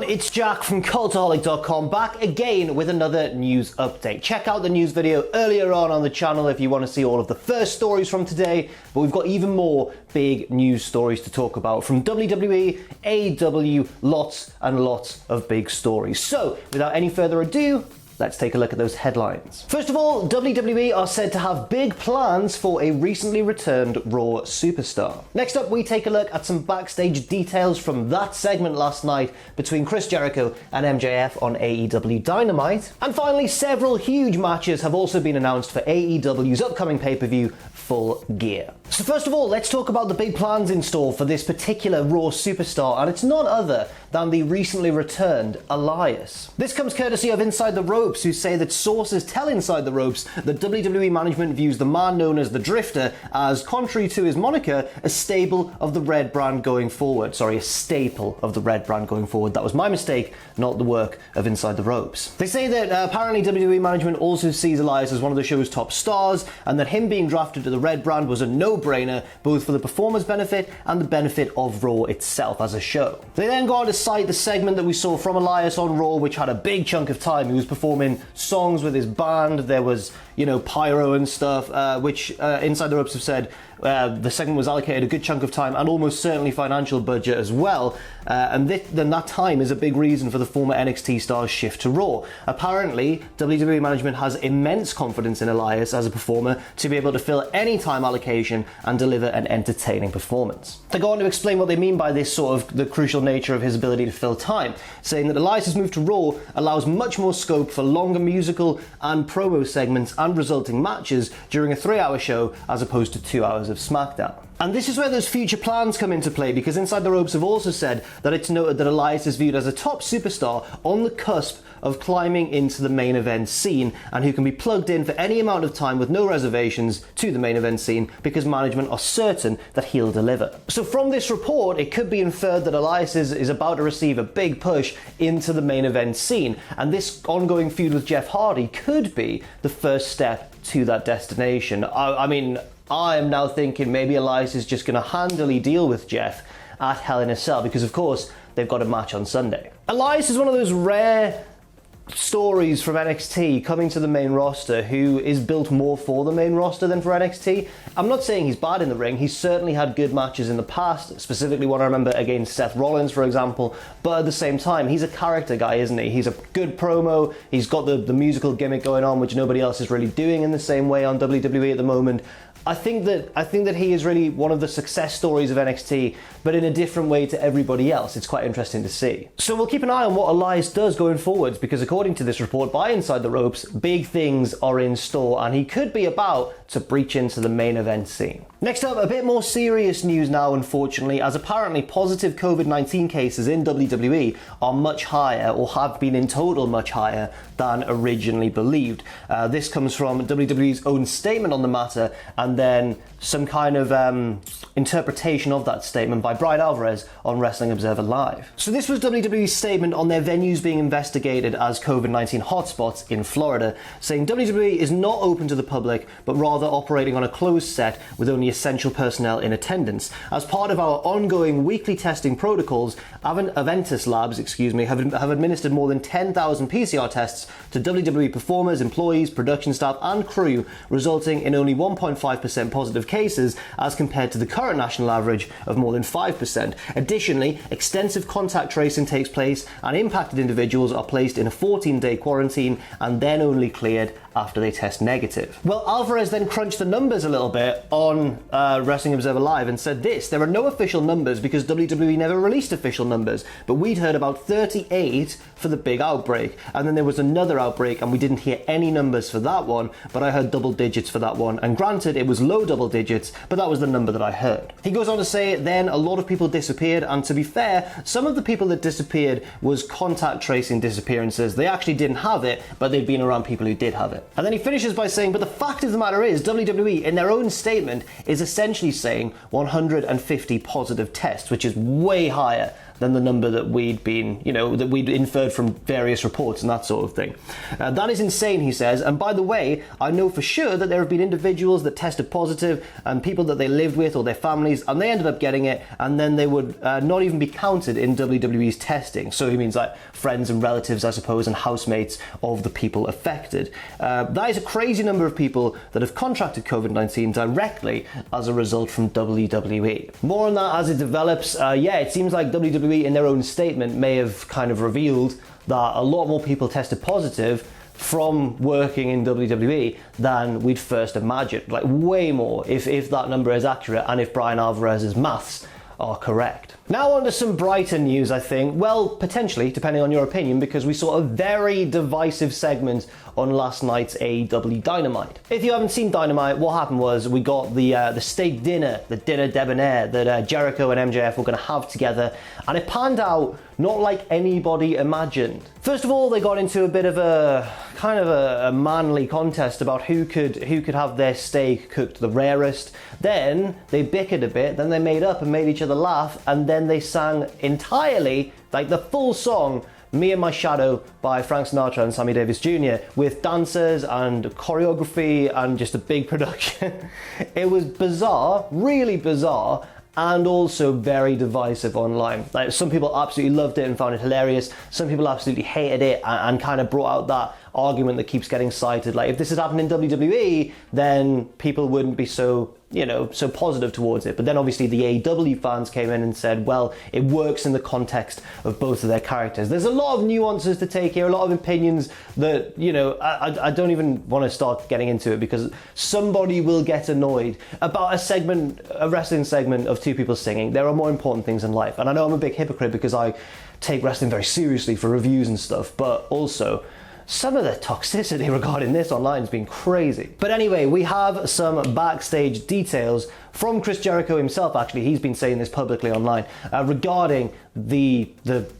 it's Jack from Cultaholic.com back again with another news update. Check out the news video earlier on the channel if you want to see all of the first stories from today, but we've got even more big news stories to talk about from WWE, AEW, lots and lots of big stories. So, without any further ado, let's take a look at those headlines. First of all, WWE are said to have big plans for a recently returned Raw superstar. Next up, we take a look at some backstage details from that segment last night between Chris Jericho and MJF on AEW Dynamite. And finally, several huge matches have also been announced for AEW's upcoming pay-per-view, Full Gear. So first of all, let's talk about the big plans in store for this particular Raw superstar, and it's none other than the recently returned Elias. This comes courtesy of Inside the Ropes, who say that sources tell Inside the Ropes that WWE management views the man known as the Drifter as, contrary to his moniker, a staple of the Red brand going forward. Sorry, a staple of the Red brand going forward. That was my mistake, not the work of Inside the Ropes. They say that apparently WWE management also sees Elias as one of the show's top stars, and that him being drafted to the Red brand was a no-brainer, both for the performer's benefit and the benefit of Raw itself as a show. They then go on to cite the segment that we saw from Elias on Raw, which had a big chunk of time. He was performing songs with his band. There was, pyro and stuff, which Inside the Ropes have said the segment was allocated a good chunk of time and almost certainly financial budget as well. And then that time is a big reason for the former NXT star's shift to Raw. Apparently, WWE management has immense confidence in Elias as a performer to be able to fill any time allocation and deliver an entertaining performance. They go on to explain what they mean by this sort of the crucial nature of his ability to fill time, saying that Elias's move to Raw allows much more scope for longer musical and promo segments and resulting matches during a 3-hour show as opposed to 2 hours of SmackDown. And this is where those future plans come into play, because Inside the Ropes have also said that it's noted that Elias is viewed as a top superstar on the cusp of climbing into the main event scene, and who can be plugged in for any amount of time with no reservations to the main event scene because management are certain that he'll deliver. So from this report, it could be inferred that Elias is about to receive a big push into the main event scene, and this ongoing feud with Jeff Hardy could be the first step to that destination. I am now thinking maybe Elias is just going to handily deal with Jeff at Hell in a Cell, because of course they've got a match on Sunday. Elias is one of those rare stories from NXT coming to the main roster who is built more for the main roster than for NXT. I'm not saying he's bad in the ring. He's certainly had good matches in the past, specifically one I remember against Seth Rollins, for example, but at the same time, he's a character guy, isn't he? He's a good promo. He's got the musical gimmick going on, which nobody else is really doing in the same way on WWE at the moment. I think that he is really one of the success stories of NXT, but in a different way to everybody else. It's quite interesting to see. So we'll keep an eye on what Elias does going forwards, because according to this report by Inside the Ropes, big things are in store and he could be about to breach into the main event scene. Next up, a bit more serious news now, unfortunately, as apparently positive COVID-19 cases in WWE are much higher, or have been in total much higher than originally believed. This comes from WWE's own statement on the matter, and then some kind of interpretation of that statement by Brian Alvarez on Wrestling Observer Live. So this was WWE's statement on their venues being investigated as COVID-19 hotspots in Florida, saying WWE is not open to the public, but rather operating on a closed set with only essential personnel in attendance. As part of our ongoing weekly testing protocols, Aventis Labs, have administered more than 10,000 PCR tests to WWE performers, employees, production staff, and crew, resulting in only 1.5% positive cases as compared to the current national average of more than 5%. Additionally, extensive contact tracing takes place, and impacted individuals are placed in a 14-day quarantine and then only cleared after they test negative. Well, Alvarez then crunched the numbers a little bit on Wrestling Observer Live and said this: there are no official numbers because WWE never released official numbers, but we'd heard about 38 for the big outbreak, and then there was another outbreak and we didn't hear any numbers for that one, but I heard double digits for that one, and granted it was low double digits, but that was the number that I heard. He goes on to say then a lot of people disappeared, and to be fair, some of the people that disappeared was contact tracing disappearances. They actually didn't have it, but they'd been around people who did have it. And then he finishes by saying, but the fact of the matter is, WWE, in their own statement, is essentially saying 150 positive tests, which is way higher than the number that we'd been, that we'd inferred from various reports and that sort of thing. That is insane, he says. And by the way, I know for sure that there have been individuals that tested positive and people that they lived with or their families, and they ended up getting it, and then they would not even be counted in WWE's testing. So he means like friends and relatives, I suppose, and housemates of the people affected. That is a crazy number of people that have contracted COVID-19 directly as a result from WWE. More on that as it develops. It seems like WWE in their own statement may have kind of revealed that a lot more people tested positive from working in WWE than we'd first imagined. Like way more, if that number is accurate and if Brian Alvarez's maths are correct. Now on to some brighter news, I think. Well, potentially, depending on your opinion, because we saw a very divisive segment on last night's AEW Dynamite. If you haven't seen Dynamite, what happened was we got the steak dinner, the dinner debonair that Jericho and MJF were going to have together, and it panned out not like anybody imagined. First of all, they got into a bit of a kind of a manly contest about who could have their steak cooked the rarest. Then they bickered a bit, then they made up and made each other laugh, and then they sang entirely, like the full song, Me and My Shadow by Frank Sinatra and Sammy Davis Jr. with dancers and choreography and just a big production. It was bizarre, really bizarre, and also very divisive online. Like, some people absolutely loved it and found it hilarious. Some people absolutely hated it and kind of brought out that argument that keeps getting cited. Like, if this had happened in WWE, then people wouldn't be so positive towards it. But then obviously the AEW fans came in and said, well, it works in the context of both of their characters. There's a lot of nuances to take here, a lot of opinions that, I don't even want to start getting into it, because somebody will get annoyed about a wrestling segment of two people singing. There are more important things in life. And I know I'm a big hypocrite because I take wrestling very seriously for reviews and stuff, but also some of the toxicity regarding this online has been crazy. But anyway, we have some backstage details from Chris Jericho himself. Actually, he's been saying this publicly online regarding the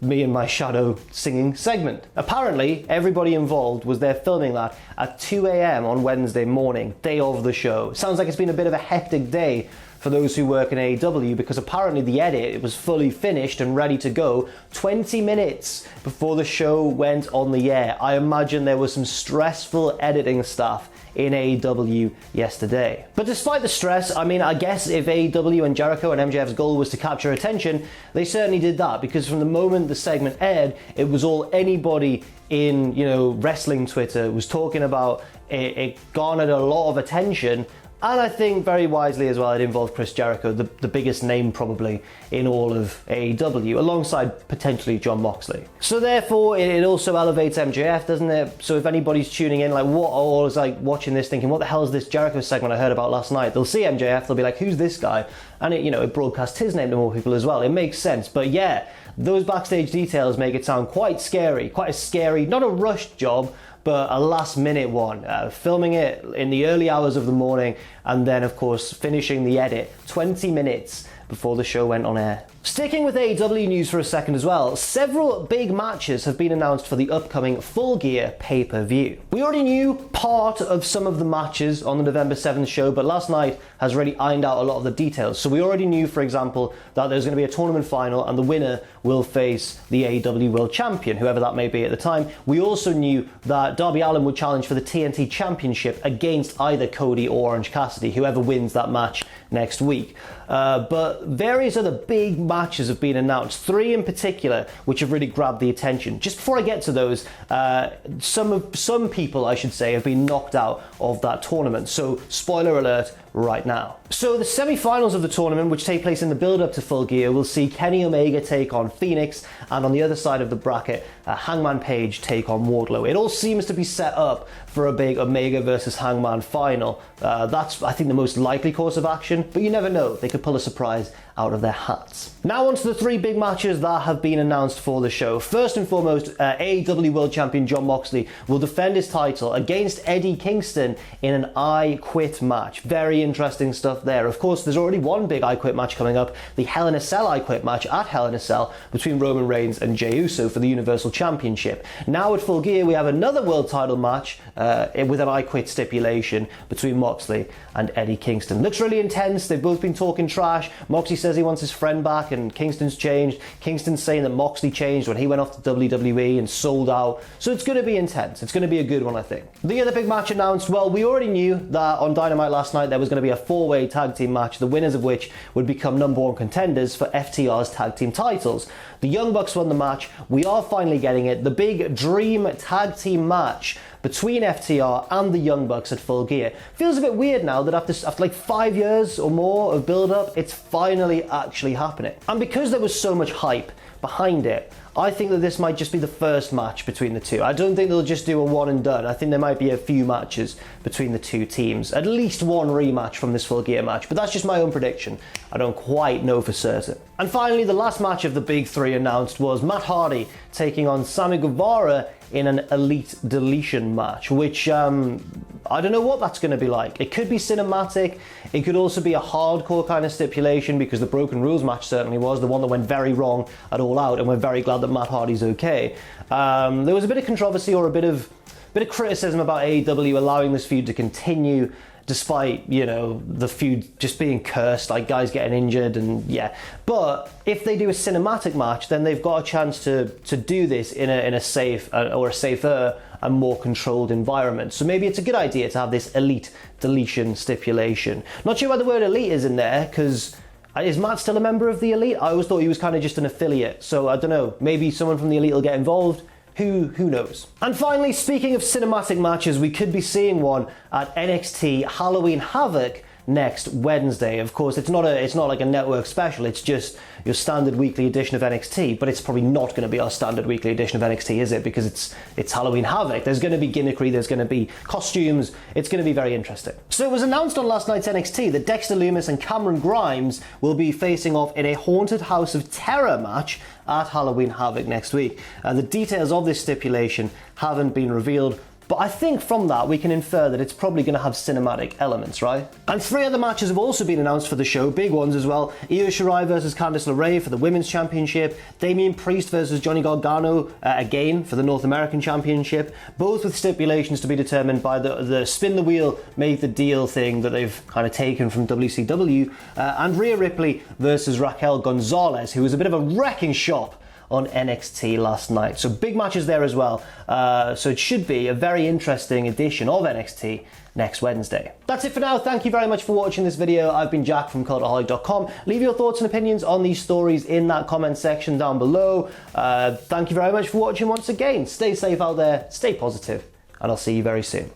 Me and My Shadow singing segment. Apparently, everybody involved was there filming that at 2 a.m. on Wednesday morning, day of the show. Sounds like it's been a bit of a hectic day for those who work in AEW, because apparently the edit, it was fully finished and ready to go 20 minutes before the show went on the air. I imagine there was some stressful editing stuff in AEW yesterday. But despite the stress, I mean, I guess if AEW and Jericho and MJF's goal was to capture attention, they certainly did that, because from the moment the segment aired, it was all anybody in, wrestling Twitter was talking about. It garnered a lot of attention. And I think very wisely as well, it involved Chris Jericho, the biggest name probably in all of AEW, alongside potentially Jon Moxley. So therefore, it also elevates MJF, doesn't it? So if anybody's tuning in, or is watching this thinking, what the hell is this Jericho segment I heard about last night? They'll see MJF, they'll be like, who's this guy? And it broadcasts his name to more people as well. It makes sense. But yeah, those backstage details make it sound quite a scary, not a rushed job, but a last minute one, filming it in the early hours of the morning, and then of course finishing the edit 20 minutes before the show went on air. Sticking with AEW news for a second as well, several big matches have been announced for the upcoming Full Gear pay-per-view. We already knew part of some of the matches on the November 7th show, but last night has really ironed out a lot of the details. So we already knew, for example, that there's going to be a tournament final and the winner will face the AEW World Champion, whoever that may be at the time. We also knew that Darby Allin would challenge for the TNT Championship against either Cody or Orange Cassidy, whoever wins that match next week. But various other big matches have been announced, 3 in particular, which have really grabbed the attention. Just before I get to those, some people, I should say, have been knocked out of that tournament. So spoiler alert right now. So the semi-finals of the tournament, which take place in the build-up to Full Gear, will see Kenny Omega take on Phoenix, and on the other side of the bracket, Hangman Page take on Wardlow. It all seems to be set up for a big Omega versus Hangman final. That's, I think, the most likely course of action, but you never know. They could pull a surprise out of their hats. Now on to the 3 big matches that have been announced for the show. First and foremost, AEW World Champion Jon Moxley will defend his title against Eddie Kingston in an I Quit match. Very interesting stuff there. Of course, there's already one big I Quit match coming up, the Hell in a Cell I Quit match at Hell in a Cell between Roman Reigns and Jey Uso for the Universal Championship. Now at Full Gear, we have another world title match with an I Quit stipulation between Moxley and Eddie Kingston. Looks really intense. They've both been talking trash. Moxley says he wants his friend back, and Kingston's changed. Kingston's saying that Moxley changed when he went off to WWE and sold out. So it's going to be intense. It's going to be a good one, I think. The other big match announced, well, we already knew that on Dynamite last night there was going to be a 4-way tag team match, the winners of which would become #1 contenders for FTR's tag team titles. The Young Bucks won the match. We are finally getting it. The big dream tag team match between FTR and the Young Bucks at Full Gear. Feels a bit weird now that after like 5 years or more of build-up, it's finally actually happening. And because there was so much hype behind it, I think that this might just be the first match between the two. I don't think they'll just do a one and done. I think there might be a few matches between the two teams. At least one rematch from this Full Gear match, but that's just my own prediction. I don't quite know for certain. And finally, the last match of the big three announced was Matt Hardy taking on Sammy Guevara in an Elite Deletion match, which I don't know what that's going to be like. It could be cinematic. It could also be a hardcore kind of stipulation, because the Broken Rules match certainly was, the one that went very wrong at All Out, and we're very glad that Matt Hardy's okay. There was a bit of controversy, or a bit of criticism about AEW allowing this feud to continue, despite, you know, the feud just being cursed, like guys getting injured, and yeah. But if they do a cinematic match, then they've got a chance to do this in a safe or a safer and more controlled environment. So maybe it's a good idea to have this Elite Deletion stipulation. Not sure why the word elite is in there, because is Matt still a member of the Elite? I always thought he was kind of just an affiliate. So I don't know, maybe someone from the Elite will get involved. Who knows? And finally, speaking of cinematic matches, we could be seeing one at NXT Halloween Havoc next Wednesday. Of course, it's not like a network special, it's just your standard weekly edition of NXT, but it's probably not going to be our standard weekly edition of NXT, is it? Because it's Halloween Havoc. There's going to be gimmickry, there's going to be costumes, it's going to be very interesting. So it was announced on last night's NXT that Dexter Lumis and Cameron Grimes will be facing off in a Haunted House of Terror match at Halloween Havoc next week. The details of this stipulation haven't been revealed, but I think from that we can infer that it's probably going to have cinematic elements, right? And 3 other matches have also been announced for the show, big ones as well. Io Shirai versus Candice LeRae for the Women's Championship, Damian Priest versus Johnny Gargano again for the North American Championship, both with stipulations to be determined by the spin the wheel, make the deal thing that they've kind of taken from WCW, and Rhea Ripley versus Raquel Gonzalez, who was a bit of a wrecking shop on NXT last night. So big matches there as well. So it should be a very interesting edition of NXT next Wednesday. That's it for now. Thank you very much for watching this video. I've been Jack from Cultaholic.com. Leave your thoughts and opinions on these stories in that comment section down below. Thank you very much for watching once again. Stay safe out there, stay positive, and I'll see you very soon.